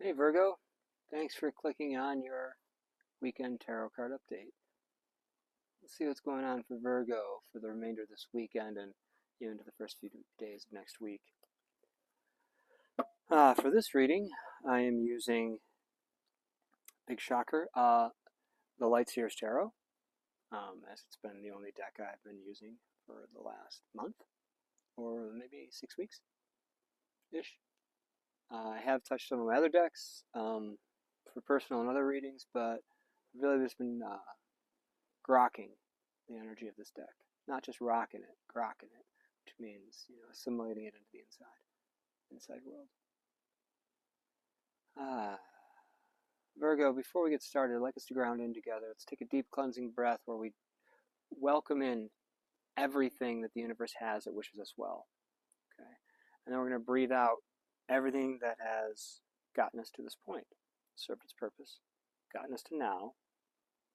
Hey Virgo, thanks for clicking on your weekend tarot card update. Let's see what's going on for Virgo for the remainder of this weekend and into the first few days of next week. For this reading, I am using Big Shocker, the Light Seers Tarot, as it's been the only deck I've been using for the last month, or maybe 6 weeks-ish. I have touched some of my other decks for personal and other readings, but really just been grokking the energy of this deck. Not just rocking it, grokking it, which means assimilating it into the inside world. Virgo, before we get started, I'd like us to ground in together. Let's take a deep cleansing breath where we welcome in everything that the universe has that wishes us well. Okay, and then we're going to breathe out everything that has gotten us to this point, served its purpose, gotten us to now.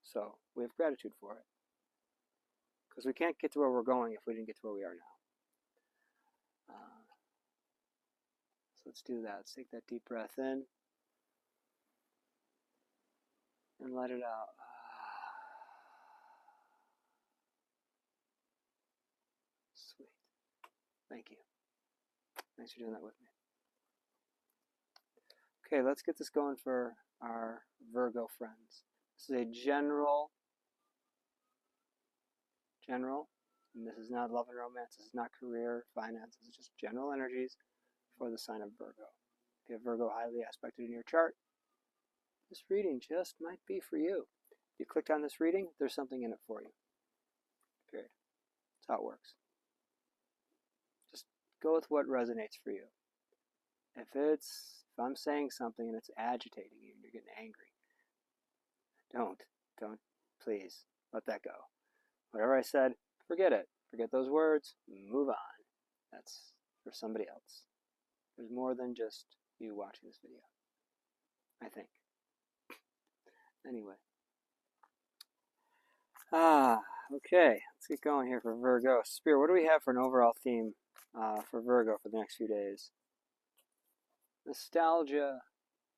So we have gratitude for it. Because we can't get to where we're going if we didn't get to where we are now. So let's do that. Let's take that deep breath in and let it out. Sweet. Thank you. Thanks for doing that with me. Okay, let's get this going for our Virgo friends. This is a general, and this is not love and romance, this is not career, finance, this is just general energies for the sign of Virgo. If you have Virgo highly aspected in your chart, this reading just might be for you. If you clicked on this reading, there's something in it for you. Period. That's how it works. Just go with what resonates for you. If I'm saying something and it's agitating you and you're getting angry, don't, please, let that go. Whatever I said, forget it. Forget those words, move on. That's for somebody else. There's more than just you watching this video, I think. Anyway. Okay, let's get going here for Virgo. Spirit, what do we have for an overall theme for Virgo for the next few days? Nostalgia,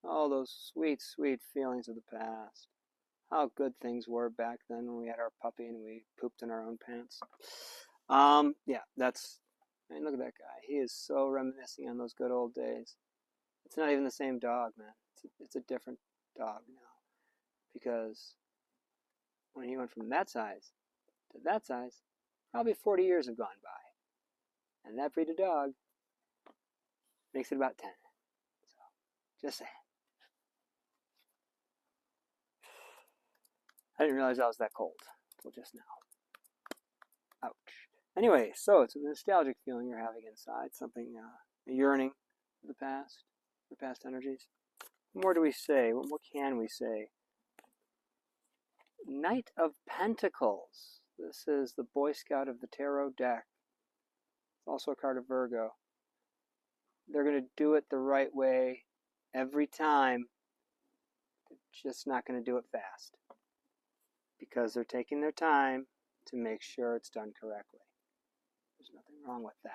all those sweet, sweet feelings of the past. How good things were back then when we had our puppy and we pooped in our own pants. Yeah, I mean, look at that guy. He is so reminiscing on those good old days. It's not even the same dog, man. It's a different dog now. Because when he went from that size to that size, probably 40 years have gone by. And that breed of dog makes it about 10. So, just saying. I didn't realize I was that cold until just now. Ouch. Anyway, so it's a nostalgic feeling you're having inside, something, a yearning for the past, for past energies. What more do we say? What can we say? Knight of Pentacles. This is the Boy Scout of the Tarot deck. It's also a card of Virgo. They're going to do it the right way every time. They're just not going to do it fast. Because they're taking their time to make sure it's done correctly. There's nothing wrong with that.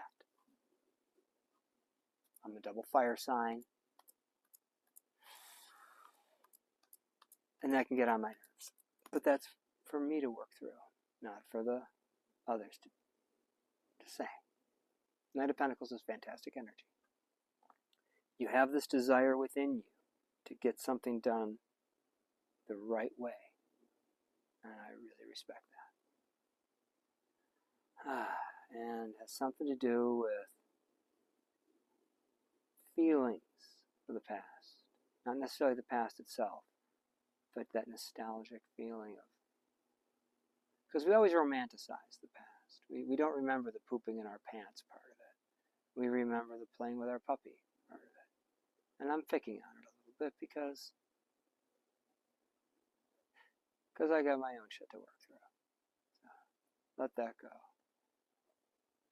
I'm a double fire sign. And that can get on my nerves. But that's for me to work through, not for the others to say. Knight of Pentacles is fantastic energy. You have this desire within you to get something done the right way. And I really respect that. And has something to do with feelings of the past. Not necessarily the past itself, but that nostalgic feeling of... Because we always romanticize the past. We don't remember the pooping in our pants part of it. We remember the playing with our puppy part of it. And I'm picking on it a little bit because I got my own shit to work through. So, let that go.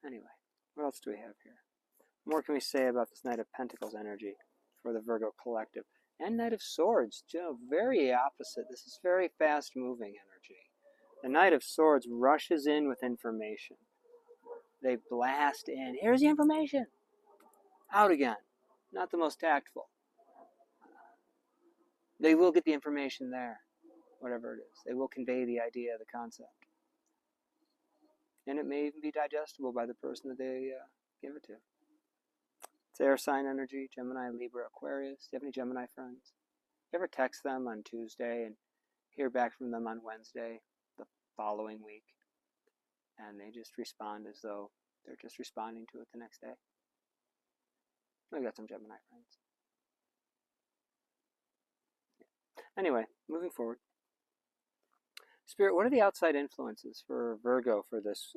Anyway, what else do we have here? What more can we say about this Knight of Pentacles energy for the Virgo collective? And Knight of Swords, very opposite. This is very fast-moving energy. The Knight of Swords rushes in with information. They blast in. Here's the information. Out again. Not the most tactful. They will get the information there, whatever it is. They will convey the idea, the concept. And it may even be digestible by the person that they give it to. It's air sign energy, Gemini, Libra, Aquarius. Do you have any Gemini friends? You ever text them on Tuesday and hear back from them on Wednesday the following week? And they just respond as though they're just responding to it the next day. I've got some Gemini friends. Anyway, moving forward. Spirit, what are the outside influences for Virgo for this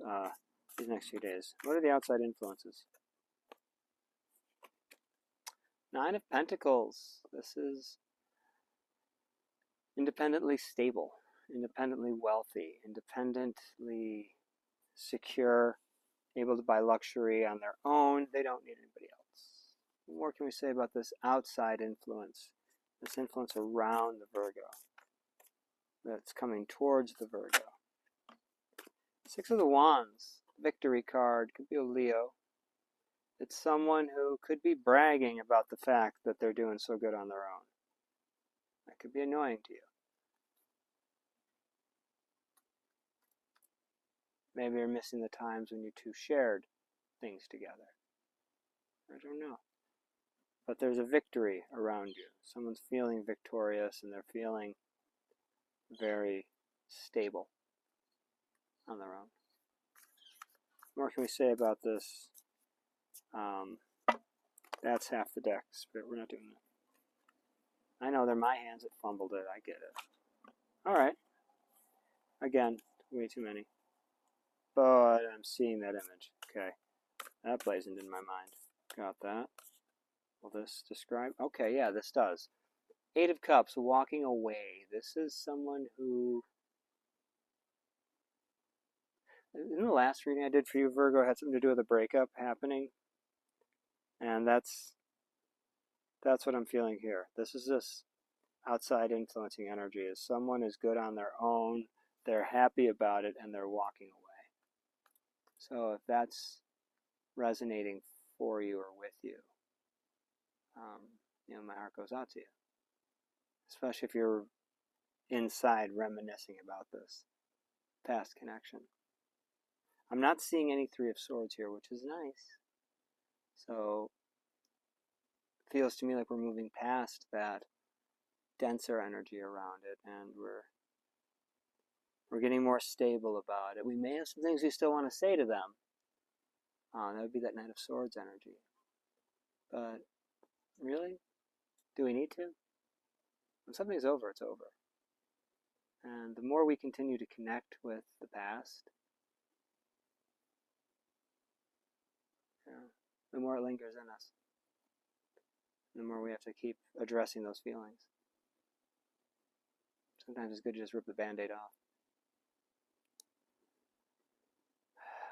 these next few days? What are the outside influences? 9 of Pentacles. This is independently stable, independently wealthy, independently secure, able to buy luxury on their own. They don't need anybody else. What more can we say about this outside influence? This influence around the Virgo that's coming towards the Virgo. 6 of the Wands, victory card, could be a Leo. It's someone who could be bragging about the fact that they're doing so good on their own. That could be annoying to you. Maybe you're missing the times when you two shared things together. I don't know. But there's a victory around you. Someone's feeling victorious and they're feeling very stable on their own. What more can we say about this? That's half the deck, but we're not doing that. I know they're my hands that fumbled it. I get it. Alright. Again, way too many. But I'm seeing that image. Okay. That blazoned in my mind. Got that. Will this describe? Okay, yeah, this does. 8 of Cups, walking away. This is someone who... In the last reading I did for you, Virgo, had something to do with a breakup happening. And that's what I'm feeling here. This is this outside influencing energy. Is someone is good on their own, they're happy about it, and they're walking away. So if that's resonating for you or with you, my heart goes out to you. Especially if you're inside reminiscing about this past connection. I'm not seeing any 3 of Swords here, which is nice. So it feels to me like we're moving past that denser energy around it, and we're getting more stable about it. We may have some things we still want to say to them. That would be that Knight of Swords energy. But really, do we need to? When something's over, it's over. And the more we continue to connect with the past, the more it lingers in us. The more we have to keep addressing those feelings. Sometimes it's good to just rip the Band-Aid off.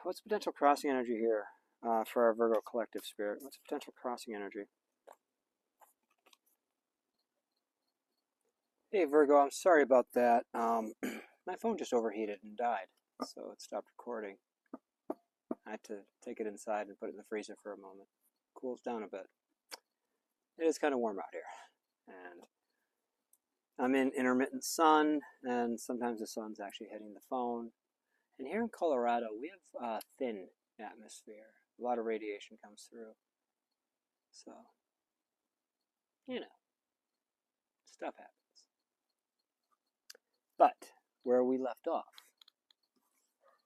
What's potential crossing energy here for our Virgo collective spirit? What's potential crossing energy? Hey Virgo, I'm sorry about that. My phone just overheated and died, so it stopped recording. I had to take it inside and put it in the freezer for a moment. Cools down a bit. It is kind of warm out here, and I'm in intermittent sun, and sometimes the sun's actually hitting the phone. And here in Colorado, we have a thin atmosphere. A lot of radiation comes through. So, stuff happens. But where we left off,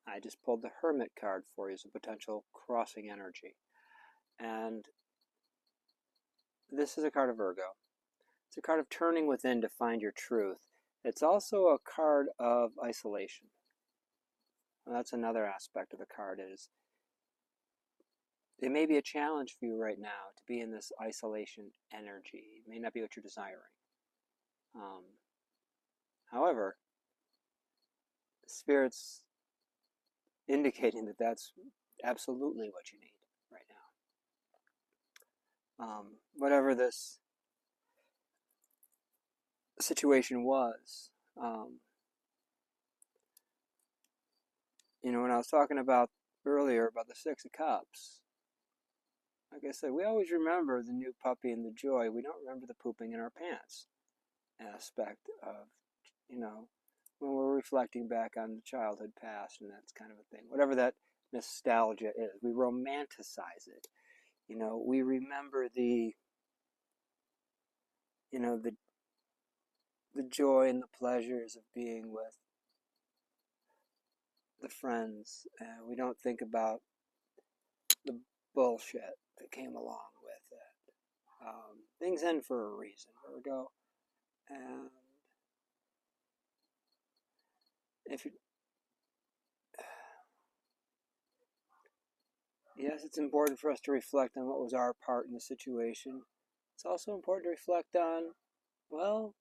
I just pulled the Hermit card for you as a potential crossing energy. And this is a card of Virgo. It's a card of turning within to find your truth. It's also a card of isolation. Well, that's another aspect of the card is it may be a challenge for you right now to be in this isolation energy. It may not be what you're desiring. However, Spirit's indicating that that's absolutely what you need right now. Whatever this situation was, when I was talking about earlier about the 6 of Cups, like I said, we always remember the new puppy and the joy. We don't remember the pooping in our pants. aspect of, you know, when we're reflecting back on the childhood past and that's kind of a thing. Whatever that nostalgia is, we romanticize it. You know, we remember the, you know, the joy and the pleasures of being with the friends. We don't think about the bullshit that came along with it. Things end for a reason, Virgo. And if you, yes, it's important for us to reflect on what was our part in the situation. It's also important to reflect on, well,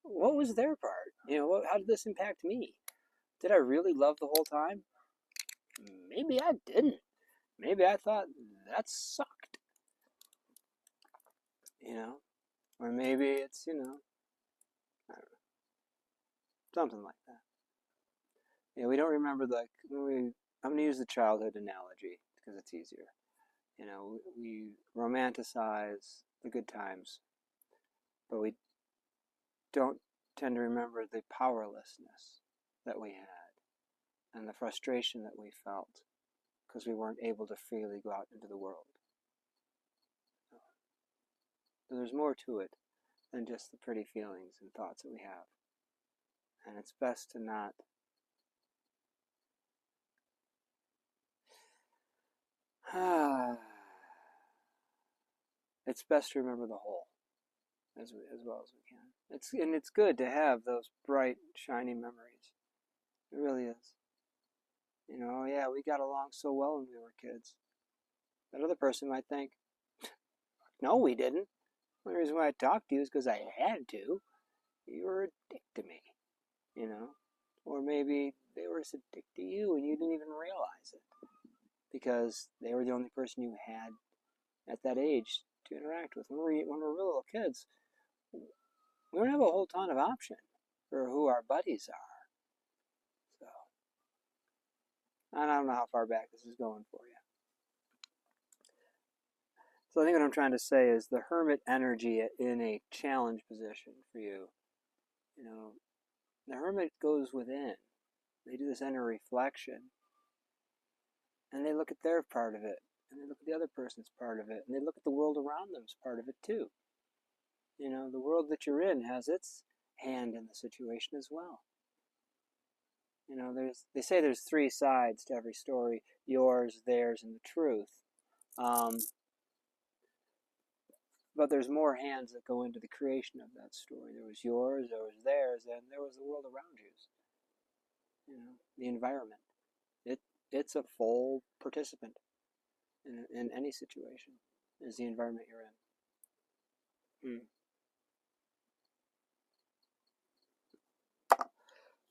what was their part? You know, how did this impact me? Did I really love the whole time? Maybe I didn't. Maybe I thought that sucked. You know, or maybe it's, you know, I don't know, something like that. Yeah, we don't remember I'm going to use the childhood analogy because it's easier. You know, we romanticize the good times, but we don't tend to remember the powerlessness that we had and the frustration that we felt because we weren't able to freely go out into the world. So there's more to it than just the pretty feelings and thoughts that we have. And it's best to not it's best to remember the whole as well as we can. It's good to have those bright, shiny memories. It really is. You know, yeah, we got along so well when we were kids. That other person might think, no, we didn't. The only reason why I talked to you is because I had to. You were a dick to me, you know? Or maybe they were a dick to you and you didn't even realize it because they were the only person you had at that age to interact with. When we're real little kids, we don't have a whole ton of option for who our buddies are. So, I don't know how far back this is going for you. So I think what I'm trying to say is the hermit energy in a challenge position for you. You know, the hermit goes within. They do this inner reflection. And they look at their part of it. And they look at the other person's part of it. And they look at the world around them as part of it too. You know, the world that you're in has its hand in the situation as well. You know, they say there's 3 sides to every story: yours, theirs, and the truth. But there's more hands that go into the creation of that story. There was yours, there was theirs, and there was the world around you. You know, the environment. It's a full participant in any situation. Is the environment you're in.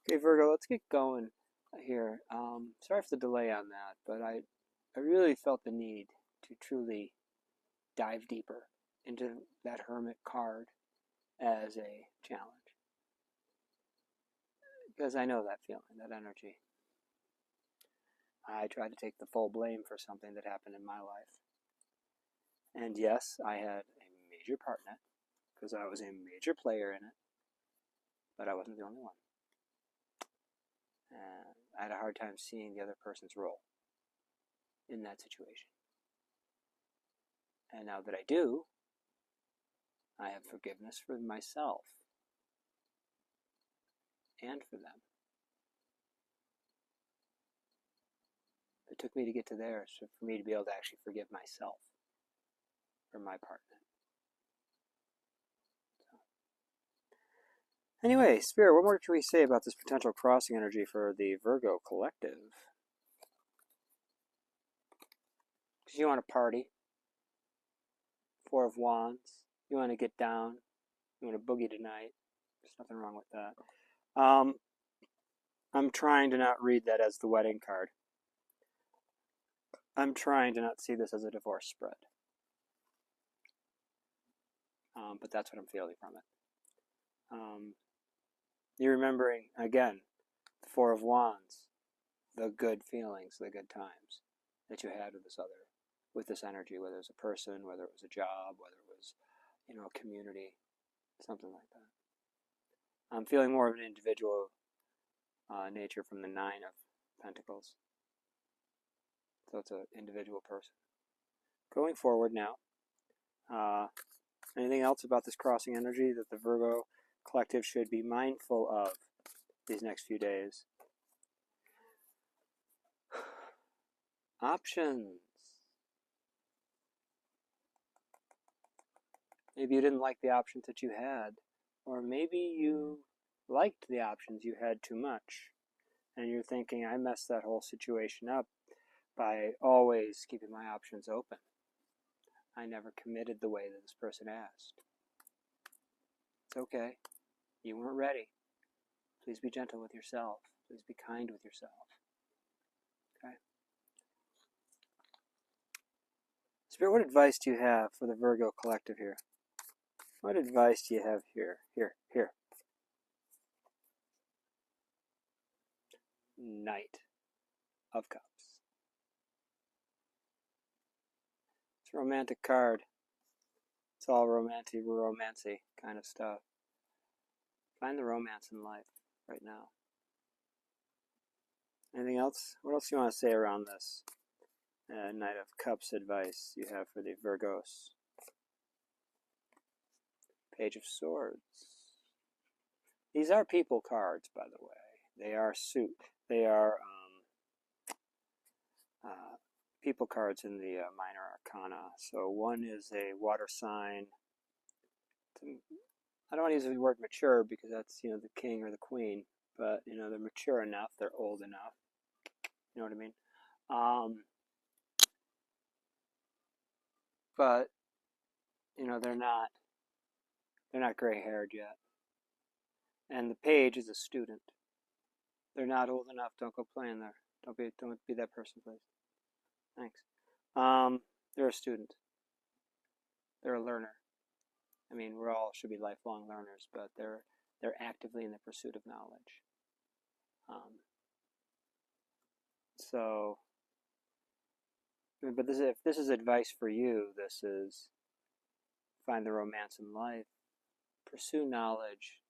Okay, Virgo, let's get going here. Sorry for the delay on that, but I really felt the need to truly dive deeper into that Hermit card as a challenge. Because I know that feeling, that energy. I tried to take the full blame for something that happened in my life. And yes, I had a major part in it, because I was a major player in it, but I wasn't the only one. And I had a hard time seeing the other person's role in that situation. And now that I do, I have forgiveness for myself and for them. It took me to get to there, so for me to be able to actually forgive myself for my part in it. So. Anyway, Spirit, what more can we say about this potential crossing energy for the Virgo collective? Because you want to party. 4 of Wands. You want to get down. You want to boogie tonight. There's nothing wrong with that. I'm trying to not read that as the wedding card. I'm trying to not see this as a divorce spread. But that's what I'm feeling from it. You're remembering, again, the 4 of Wands, the good feelings, the good times that you had with this energy, whether it was a person, whether it was a job, whether it was, a community, something like that. I'm feeling more of an individual nature from the Nine of Pentacles. So it's an individual person. Going forward now, anything else about this crossing energy that the Virgo collective should be mindful of these next few days? Options. Maybe you didn't like the options that you had, or maybe you liked the options you had too much, and you're thinking, I messed that whole situation up by always keeping my options open. I never committed the way that this person asked. It's okay. You weren't ready. Please be gentle with yourself. Please be kind with yourself. Okay? Spirit, what advice do you have for the Virgo collective here? What advice do you have here? Here. Knight of Cups. It's a romantic card. It's all romancy kind of stuff. Find the romance in life right now. Anything else? What else do you want to say around this Knight of Cups advice you have for the Virgos? Page of Swords. These are people cards, by the way. They are people cards in the minor arcana. So one is a water sign. I don't want to use the word mature because that's, the king or the queen, but, they're mature enough, they're old enough. You know what I mean? But, they're not gray-haired yet. And the page is a student. They're not old enough. Don't go playing there. Don't be that person, please. Thanks. They're a student. They're a learner. I mean, we all should be lifelong learners, but they're actively in the pursuit of knowledge. But if this is advice for you, this is find the romance in life, pursue knowledge,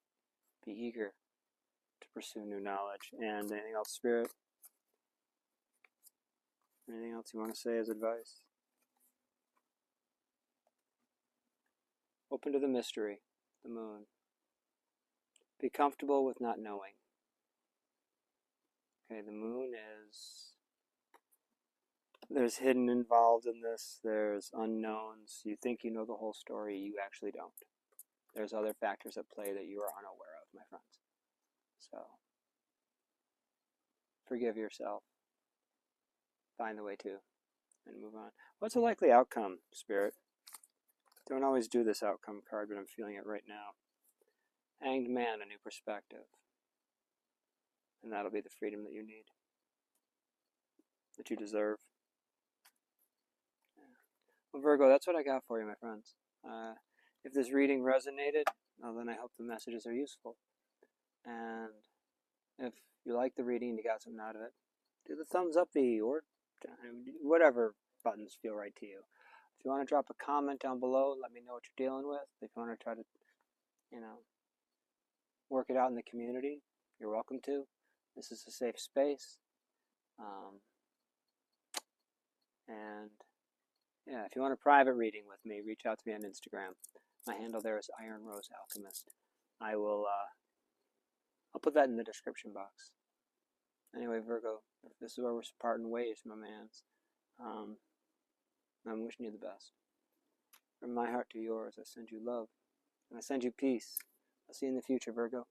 be eager to pursue new knowledge. And anything else, Spirit? Anything else you want to say as advice? Open to the mystery, the moon. Be comfortable with not knowing. Okay, the moon is... There's hidden involved in this. There's unknowns. You think you know the whole story. You actually don't. There's other factors at play that you are unaware of, my friends. So, forgive yourself. Find the way to, and move on. What's a likely outcome, Spirit? Don't always do this outcome card, but I'm feeling it right now. Hanged Man, a new perspective. And that'll be the freedom that you need, that you deserve. Well, Virgo, that's what I got for you, my friends. If this reading resonated, well, then I hope the messages are useful. And if you like the reading and you got something out of it, do the thumbs up or whatever buttons feel right to you. If you want to drop a comment down below, let me know what you're dealing with. If you want to try to, work it out in the community, you're welcome to. This is a safe space. And yeah, if you want a private reading with me, reach out to me on Instagram. My handle there is Iron Rose Alchemist. I'll put that in the description box. Anyway, Virgo, this is where we're parting ways, my mans. I'm wishing you the best. From my heart to yours, I send you love. And I send you peace. I'll see you in the future, Virgo.